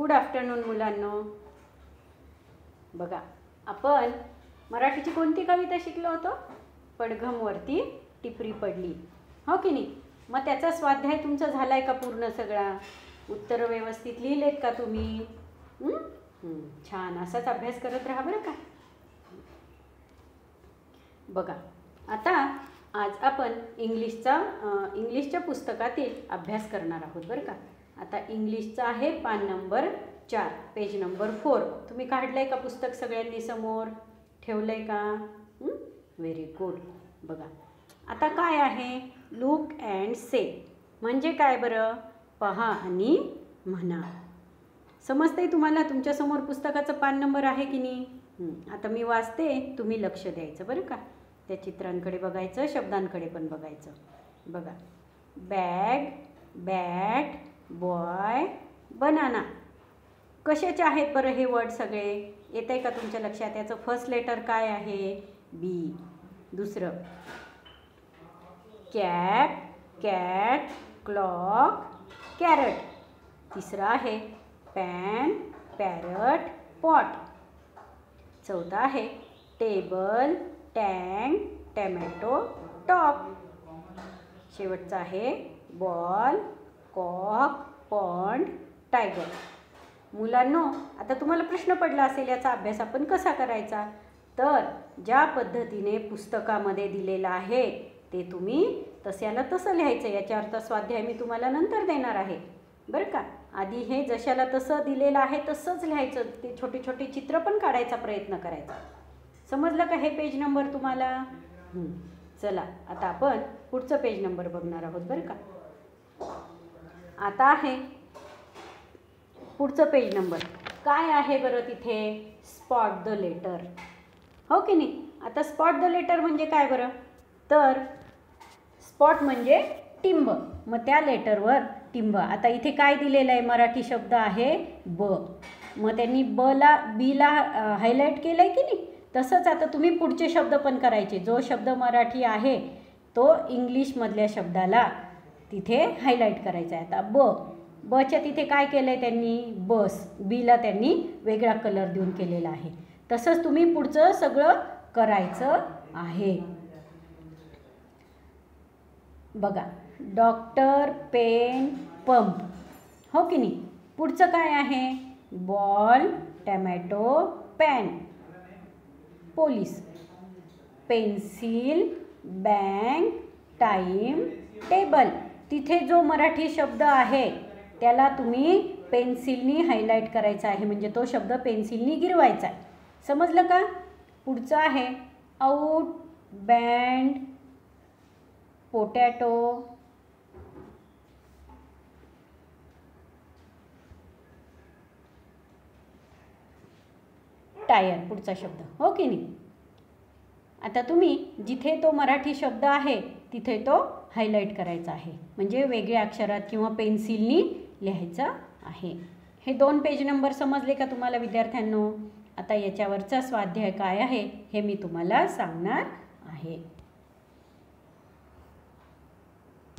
Good afternoon मुलांनो. बघा, आपण मराठीची कोणती कविता शिकलो होतो? पडघमवरती टिपरी पडली, हो की नाही? मग त्याचा स्वाध्याय तुमचा झालाय का पूर्ण सगळा? उत्तर व्यवस्थित लिहिलेत का तुम्ही? छान, असाच अभ्यास करत राहा बरं का. बघा, आता आज आपण इंग्लिशच्या पुस्तकातील अभ्यास करणार आहोत बरं का. आता इंग्लिशचा आहे पान नंबर 4, पेज नंबर 4. तुम्ही काढलंय का पुस्तक? सगळ्यांनी समोर ठेवलंय का? Very good. बघा, आता काय आहे? लुक अँड से म्हणजे काय बरं? पहा आणि म्हणा. समजतंय तुम्हाला? तुमच्यासमोर पुस्तकाचं पान नंबर आहे की नाही? आता मी वाचते, तुम्ही लक्ष द्यायचं बरं का. त्या चित्रांकडे बघायचं, शब्दांकडे पण बघायचं. बघा, बॅग, बॅट, बॉय, बनाना. कशाचे आहेत बरं हे वर्ड सगळे? येत आहे का तुमच्या लक्षात? याचं फर्स्ट लेटर काय आहे? बी. दुसरं कॅप, कॅट, क्लॉक, कॅरट. तिसरं आहे पॅन, पॅरट, पॉट. चौथा आहे टेबल, टँक, टॅमॅटो, टॉप. शेवटचा आहे बॉल, कॉक, पॉन्ड, टायगर. मुलांनो, आता तुम्हाला प्रश्न पडला असेल याचा अभ्यास आपण कसा करायचा? तर ज्या पद्धतीने पुस्तकामध्ये दिलेलं आहे ते तुम्ही तस्याला तसं लिहायचं. याच्यावर स्वाध्याय मी तुम्हाला नंतर देणार आहे बरं का. आधी हे जशाला तसं दिलेलं आहे तसंच लिहायचं. ते छोटे छोटे चित्र पण काढायचा प्रयत्न करायचा. समजलं का हे पेज नंबर तुम्हाला? चला, आता आपण पुढचं पेज नंबर बघणार आहोत बरं का. आता आहे पुढचं पेज नंबर. काय आहे बरं तिथे? स्पॉट द लेटर, हो की नाही? आता स्पॉट द लेटर म्हणजे काय बरं? तर स्पॉट म्हणजे टिंब, मग त्या लेटरवर टिंब. आता इथे काय दिलेलं आहे? मराठी शब्द आहे ब, मग त्यांनी बीला हायलाईट केलं आहे की नाही? तसंच आता तुम्ही पुढचे शब्द पण करायचे. जो शब्द मराठी आहे तो इंग्लिशमधल्या शब्दाला तिथे हायलाईट करायचा आहे. आता बच्या तिथे काय केलं आहे त्यांनी? बस. बीला त्यांनी वेगळा कलर देऊन केलेला आहे. तसंच तुम्ही पुढचं सगळं करायचं आहे. बघा, डॉक्टर, पेन, पंप, हो की नाही? पुढचं काय आहे? Ball, tomato, pan, police, pencil, bank, time, table. तिथे जो मराठी शब्द आहे त्याला तुम्ही पेन्सिलनी हायलाईट करायचा आहे, म्हणजे तो शब्द पेन्सिलनी गिरवायचा आहे. समजलं का? पुढचं आहे आऊट, बँड, पोटॅटो, टायर. पुढचा शब्द, हो की नाही? आता तुम्ही जिथे तो मराठी शब्द आहे तिथे तो हायलाईट करायचा आहे, म्हणजे वेगळ्या अक्षरात किंवा पेन्सिलनी लिहायचा आहे. हे 2 पेज नंबर समजले का तुम्हाला विद्यार्थ्यांनो? आता याच्यावरचा स्वाध्याय काय आहे हे मी तुम्हाला सांगणार आहे.